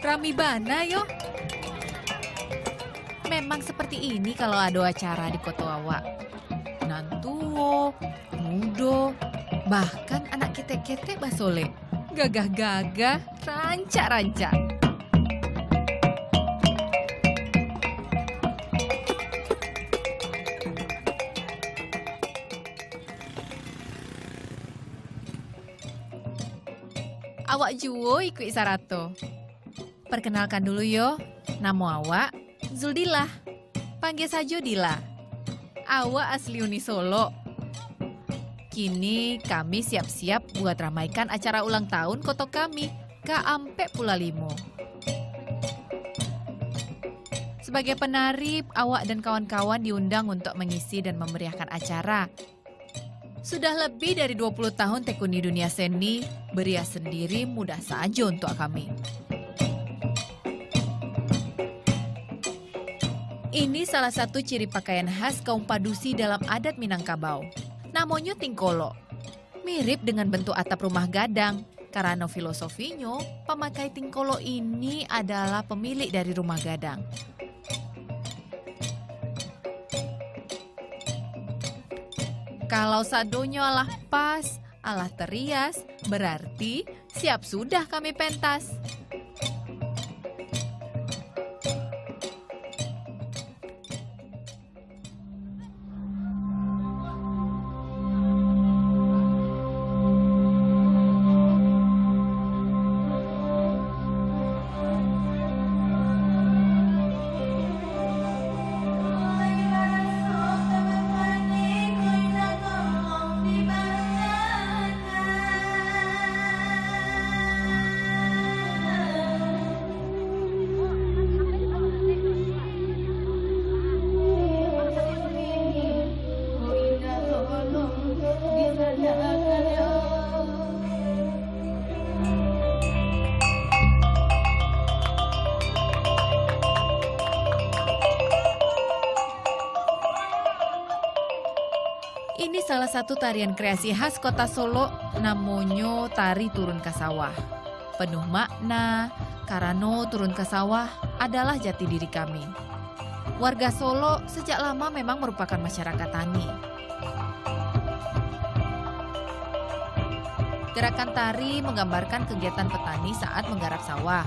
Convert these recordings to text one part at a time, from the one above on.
Rami bana yo. Memang seperti ini kalau ada acara di Koto Awak. Nantuo, mudo, bahkan anak ketek-ketek basole. Gagah-gagah, rancak-rancak. Awak juo ikut Sarato. Perkenalkan dulu yo, nama awak Zuldilah. Panggil saja Dila. Awak asli Uni Solo. Kini kami siap-siap buat ramaikan acara ulang tahun koto kami, Kaampe Pula Limo. Sebagai penari, awak dan kawan-kawan diundang untuk mengisi dan memeriahkan acara. Sudah lebih dari 20 tahun tekuni dunia seni, berias sendiri mudah saja untuk kami. Ini salah satu ciri pakaian khas kaum Padusi dalam adat Minangkabau. Namanya tingkolo. Mirip dengan bentuk atap rumah gadang. Karena filosofinya, pemakai tingkolo ini adalah pemilik dari rumah gadang. Kalau sadonya alah pas, alah terias, berarti siap sudah kami pentas. Ini salah satu tarian kreasi khas kota Solo, namanya tari turun ke sawah. Penuh makna, karena turun ke sawah adalah jati diri kami. Warga Solo sejak lama memang merupakan masyarakat tani. Gerakan tari menggambarkan kegiatan petani saat menggarap sawah,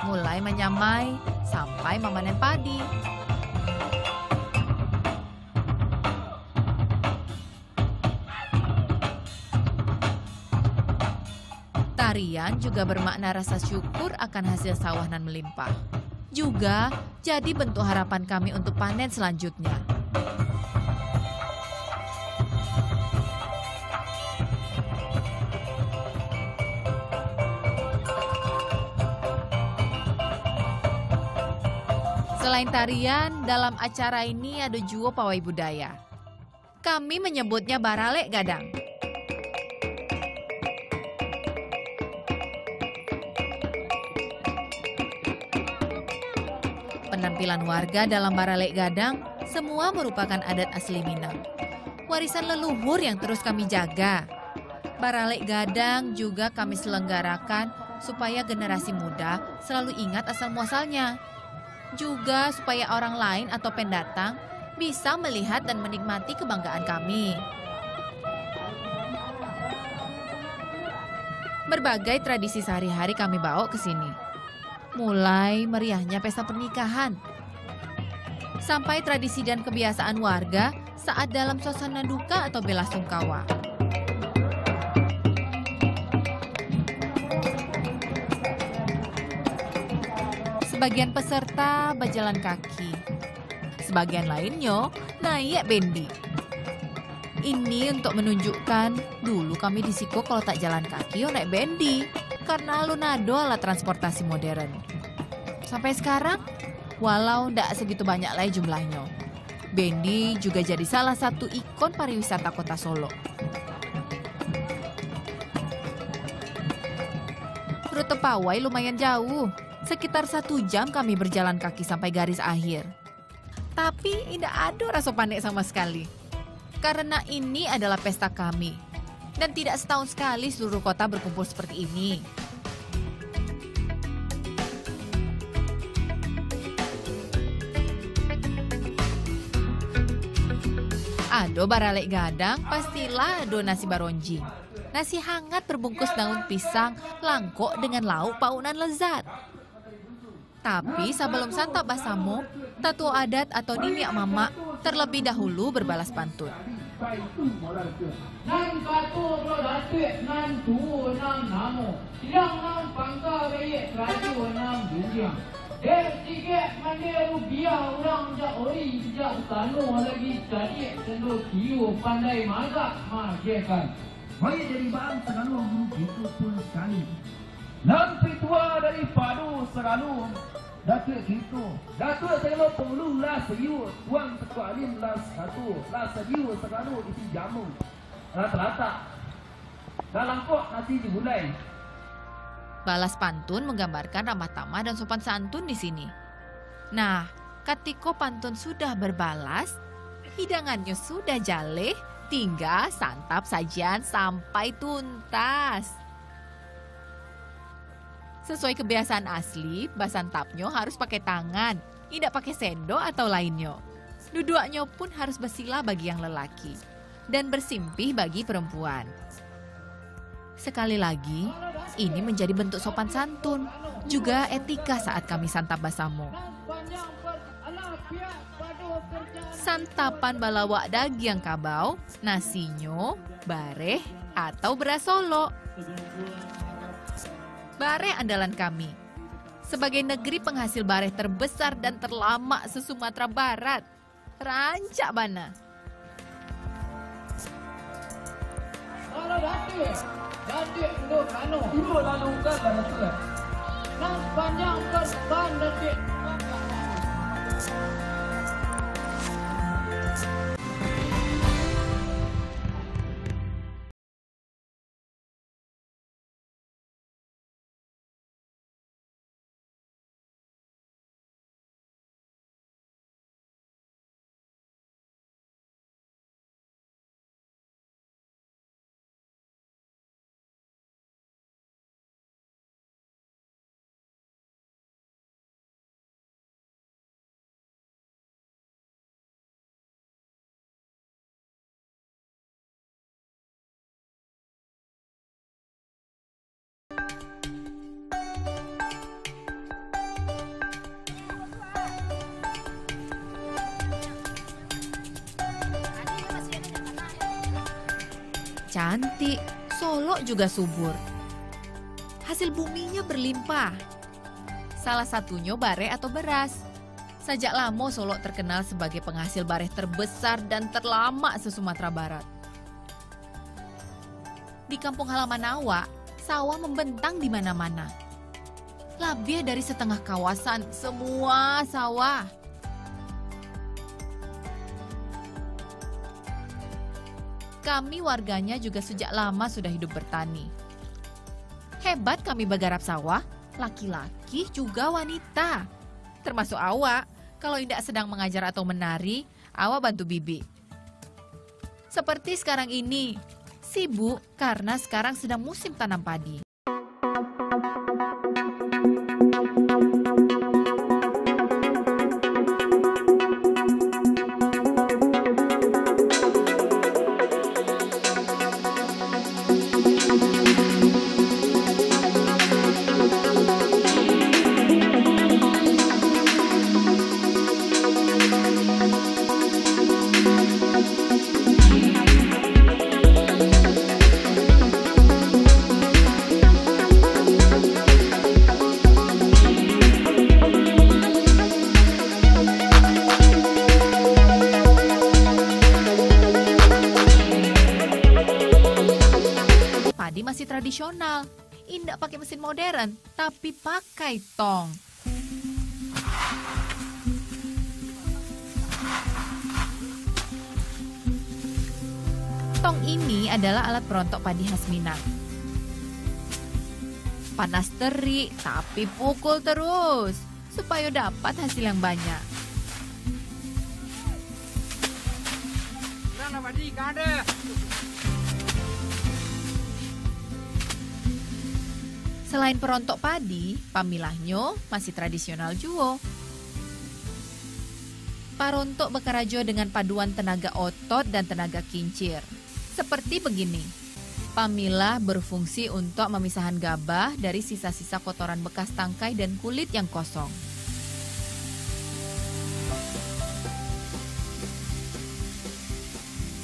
mulai menyamai sampai memanen padi. Tarian juga bermakna rasa syukur akan hasil sawah nan melimpah. Juga jadi bentuk harapan kami untuk panen selanjutnya. Selain tarian, dalam acara ini ada juga pawai budaya. Kami menyebutnya Baralek Gadang. Penampilan warga dalam Baralek Gadang semua merupakan adat asli Minang. Warisan leluhur yang terus kami jaga. Baralek Gadang juga kami selenggarakan supaya generasi muda selalu ingat asal-muasalnya. Juga supaya orang lain atau pendatang bisa melihat dan menikmati kebanggaan kami. Berbagai tradisi sehari-hari kami bawa ke sini. Mulai meriahnya pesta pernikahan, sampai tradisi dan kebiasaan warga saat dalam suasana duka atau bela sungkawa. Sebagian peserta berjalan kaki, sebagian lainnya naik bendi. Ini untuk menunjukkan dulu kami di Siko kalau tak jalan kaki yo naik bendi, karena lunado alat transportasi modern. Sampai sekarang, walau tidak segitu banyak lagi jumlahnya, bendi juga jadi salah satu ikon pariwisata kota Solo. Rute pawai lumayan jauh, sekitar 1 jam kami berjalan kaki sampai garis akhir. Tapi tidak ada rasa panik sama sekali, karena ini adalah pesta kami. Dan tidak setahun sekali seluruh kota berkumpul seperti ini. Ado baralek gadang, pastilah ado nasi baronjing. Nasi hangat berbungkus daun pisang, langkok dengan lauk paunan lezat. Tapi sebelum santap basamo, tatu adat atau niniak mama terlebih dahulu berbalas pantun. Baik dari bang Seranu begitu pun sekali. Lampi tua dari padu Seranu. Datuk gitu. Datuk Seranu pengeluh lah seyu. Tuang sekualim lah satu. Lah seyu Seranu isi jamu. Rata-rata. Dalam kok nasi dimulai. Balas pantun menggambarkan ramah tamah dan sopan santun di sini. Nah, ketika pantun sudah berbalas, hidangannya sudah jaleh, tinggal santap sajian sampai tuntas. Sesuai kebiasaan asli, basantapnya harus pakai tangan, tidak pakai sendok atau lainnya. Duduknya pun harus bersila bagi yang lelaki dan bersimpih bagi perempuan. Sekali lagi, ini menjadi bentuk sopan santun, juga etika saat kami santap basamo. Santapan balawak daging kabau, nasinyo, bareh, atau beras solo. Bareh andalan kami. Sebagai negeri penghasil bareh terbesar dan terlama se-Sumatera Barat. Rancak bana. Datuk duduk lalu kan Datuk. Nang panjang perban Datuk. Cantik, Solo juga subur. Hasil buminya berlimpah. Salah satunya bareh atau beras. Sejak lama Solo terkenal sebagai penghasil bareh terbesar dan terlama se-Sumatera Barat. Di kampung halaman awak, sawah membentang di mana-mana. Lebih dari setengah kawasan, semua sawah. Kami warganya juga sejak lama sudah hidup bertani. Hebat kami bagarap sawah, laki-laki juga wanita. Termasuk awak, kalau tidak sedang mengajar atau menari, awak bantu bibi. Seperti sekarang ini, sibuk karena sekarang sedang musim tanam padi. Masih tradisional, tidak pakai mesin modern, tapi pakai tong. Tong ini adalah alat perontok padi khas Minang. Panas terik, tapi pukul terus supaya dapat hasil yang banyak. Selain perontok padi, pamilahnya masih tradisional juga. Parontok Bekarajo dengan paduan tenaga otot dan tenaga kincir. Seperti begini. Pamilah berfungsi untuk memisahkan gabah dari sisa-sisa kotoran bekas tangkai dan kulit yang kosong.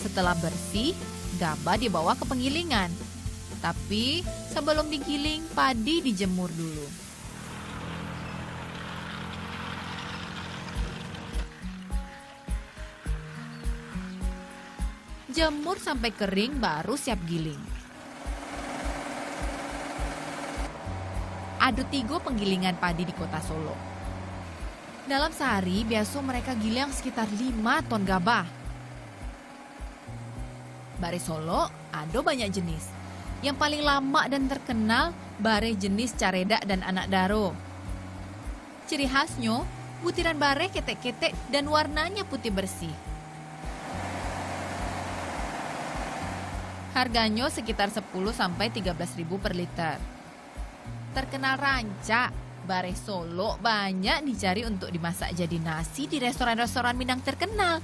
Setelah bersih, gabah dibawa ke penggilingan. Tapi sebelum digiling, padi dijemur dulu. Jemur sampai kering baru siap giling. Adu tigo penggilingan padi di kota Solo. Dalam sehari biasa mereka giling sekitar 5 ton gabah. Bare Solo ada banyak jenis. Yang paling lama dan terkenal bare jenis caredak dan anak daro. Ciri khasnya, butiran bare ketek-ketek dan warnanya putih bersih. Harganya sekitar 10-13 ribu per liter. Terkenal rancak, bare Solo banyak dicari untuk dimasak jadi nasi di restoran-restoran Minang terkenal.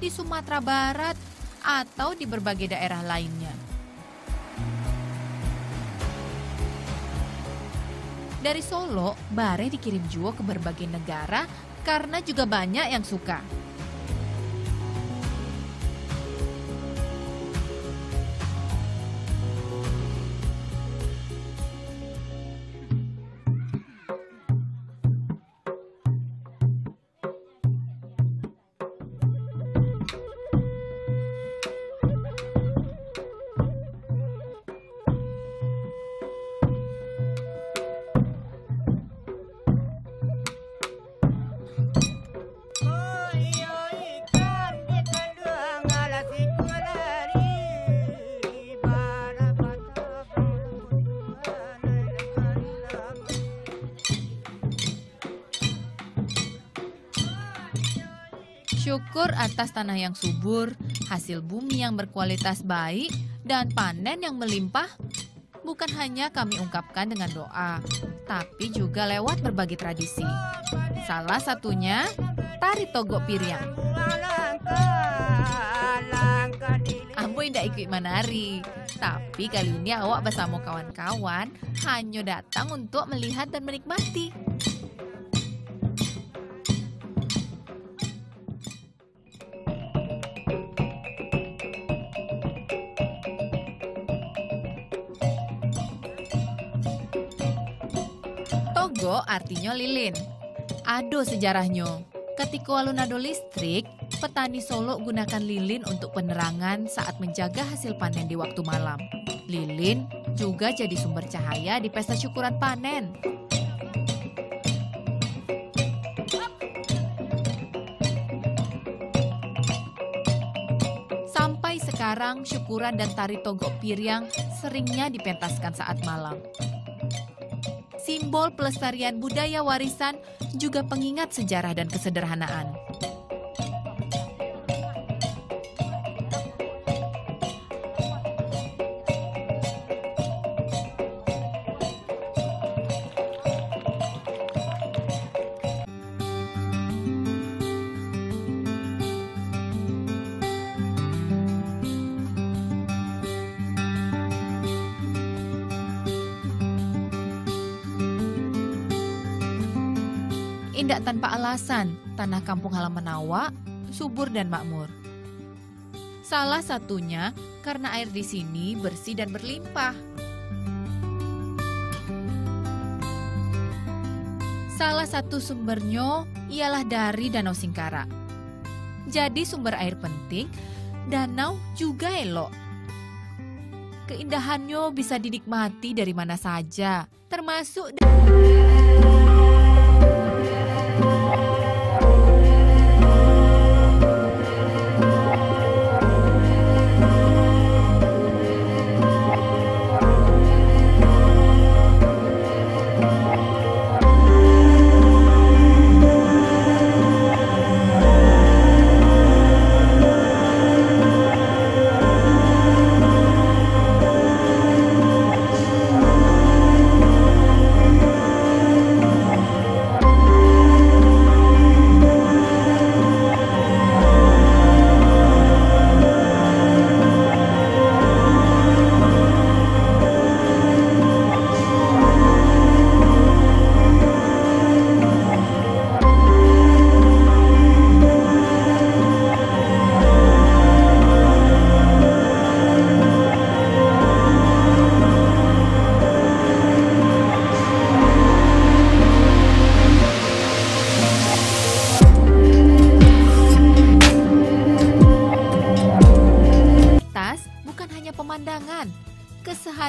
Di Sumatera Barat atau di berbagai daerah lainnya. Dari Solo, bare dikirim juga ke berbagai negara karena juga banyak yang suka. Syukur atas tanah yang subur, hasil bumi yang berkualitas baik, dan panen yang melimpah, bukan hanya kami ungkapkan dengan doa, tapi juga lewat berbagai tradisi. Salah satunya, tari togok piryang. Ambo tidak ikut menari, tapi kali ini awak bersama kawan-kawan hanya datang untuk melihat dan menikmati. Togo artinya lilin. Ado sejarahnya. Ketika alun ado listrik, petani Solo gunakan lilin untuk penerangan saat menjaga hasil panen di waktu malam. Lilin juga jadi sumber cahaya di pesta syukuran panen. Sampai sekarang syukuran dan tari togok piryang seringnya dipentaskan saat malam. Simbol pelestarian budaya warisan juga pengingat sejarah dan kesederhanaan. Indah tanpa alasan, tanah kampung halaman awak subur dan makmur. Salah satunya karena air di sini bersih dan berlimpah. Salah satu sumbernya ialah dari Danau Singkara. Jadi sumber air penting, danau juga elok. Keindahannya bisa dinikmati dari mana saja, termasuk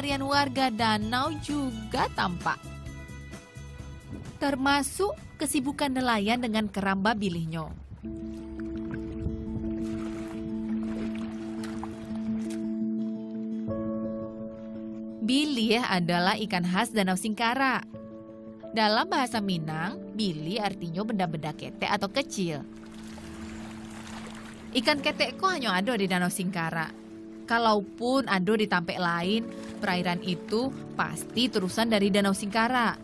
keseharian warga danau juga tampak. Termasuk kesibukan nelayan dengan keramba bilihnya. Bilih adalah ikan khas Danau Singkara. Dalam bahasa Minang, bilih artinya benda-benda ketek atau kecil. Ikan ketek kok hanya ada di Danau Singkara. Kalaupun ada di tampek lain, perairan itu pasti terusan dari Danau Singkara.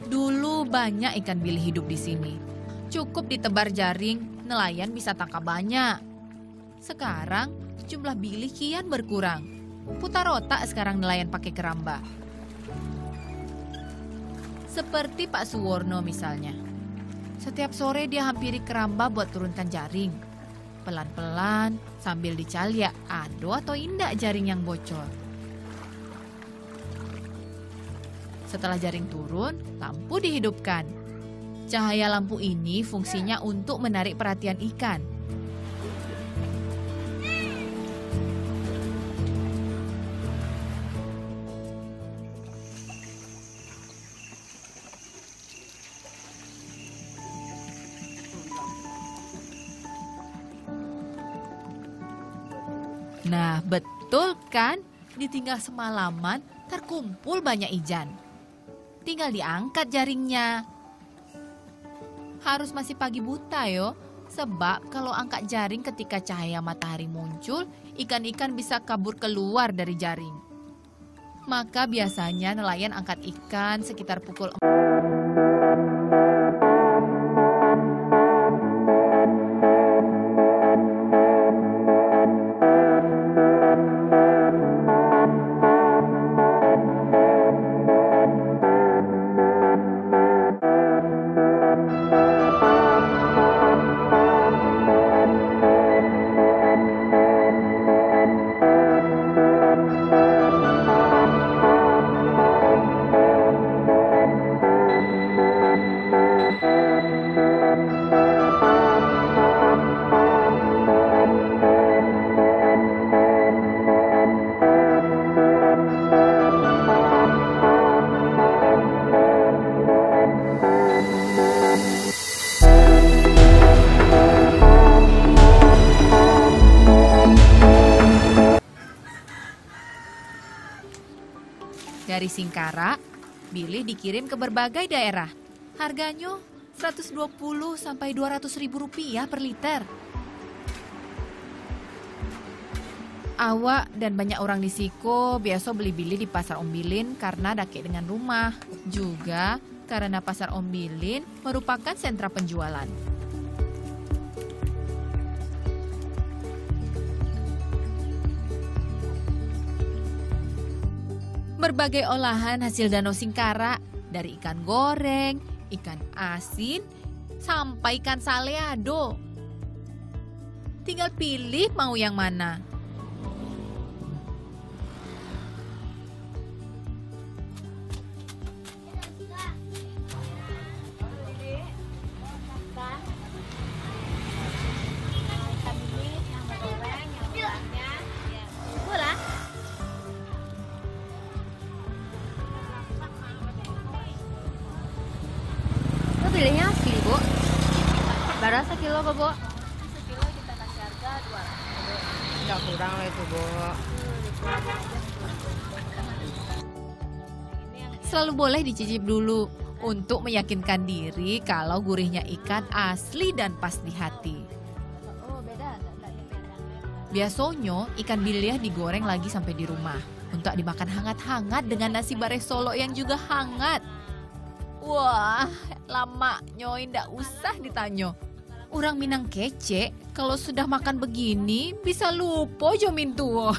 Dulu banyak ikan bilih hidup di sini. Cukup ditebar jaring, nelayan bisa tangkap banyak. Sekarang jumlah bilih kian berkurang. Putar otak sekarang nelayan pakai keramba. Seperti Pak Suwarno misalnya. Setiap sore dia hampiri keramba buat turunkan jaring. Pelan-pelan sambil dicaliak ada atau indak jaring yang bocor. Setelah jaring turun, lampu dihidupkan. Cahaya lampu ini fungsinya untuk menarik perhatian ikan. Nah, betul kan? Ditinggal semalaman, terkumpul banyak ijan. Tinggal diangkat jaringnya. Harus masih pagi buta yo, sebab kalau angkat jaring ketika cahaya matahari muncul, ikan-ikan bisa kabur keluar dari jaring. Maka biasanya nelayan angkat ikan sekitar pukul 4. Dari Singkara, bilih dikirim ke berbagai daerah. Harganya 120 sampai 200 ribu rupiah per liter. Awak dan banyak orang di Siko biasa beli bilih di Pasar Ombilin karena dekat dengan rumah. Juga karena Pasar Ombilin merupakan sentra penjualan. Berbagai olahan hasil Danau Singkara, dari ikan goreng, ikan asin, sampai ikan saleado. Tinggal pilih mau yang mana. Pilihnya asli, Bu. Bara sekilo apa, Bu? Sekilo kita kasih harga 200. Enggak kurang lah itu, Bu. Selalu boleh dicicip dulu untuk meyakinkan diri kalau gurihnya ikan asli dan pas di hati. Oh, beda. Biasanya ikan bilih digoreng lagi sampai di rumah untuk dimakan hangat-hangat dengan nasi bare Solo yang juga hangat. Wah, lamanya ndak usah ditanya. Orang Minang kece, kalau sudah makan begini bisa lupa jomin tua.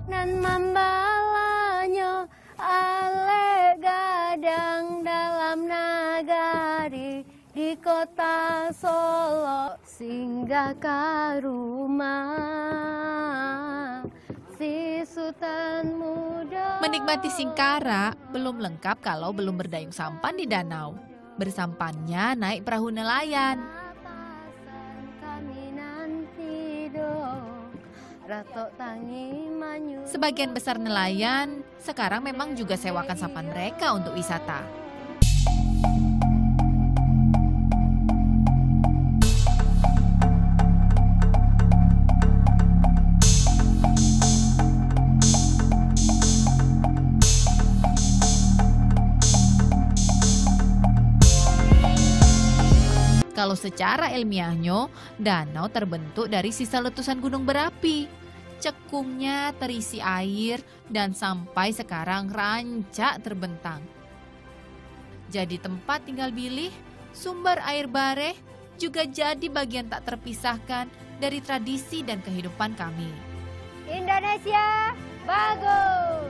Nan mambalanya ale gadang dalam nagari di kota Solo. singgah ke rumah si Sultan muda. Menikmati Singkara belum lengkap kalau belum berdayung sampan di danau. Bersampannya naik perahu nelayan. Atasan kami nanti dong, ratok tangi manyu. Sebagian besar nelayan sekarang memang juga sewakan sampan mereka untuk wisata. Kalau secara ilmiahnya, danau terbentuk dari sisa letusan gunung berapi. Cekungnya terisi air dan sampai sekarang rancak terbentang. Jadi tempat tinggal bilih, sumber air bareh juga jadi bagian tak terpisahkan dari tradisi dan kehidupan kami. Indonesia bagus.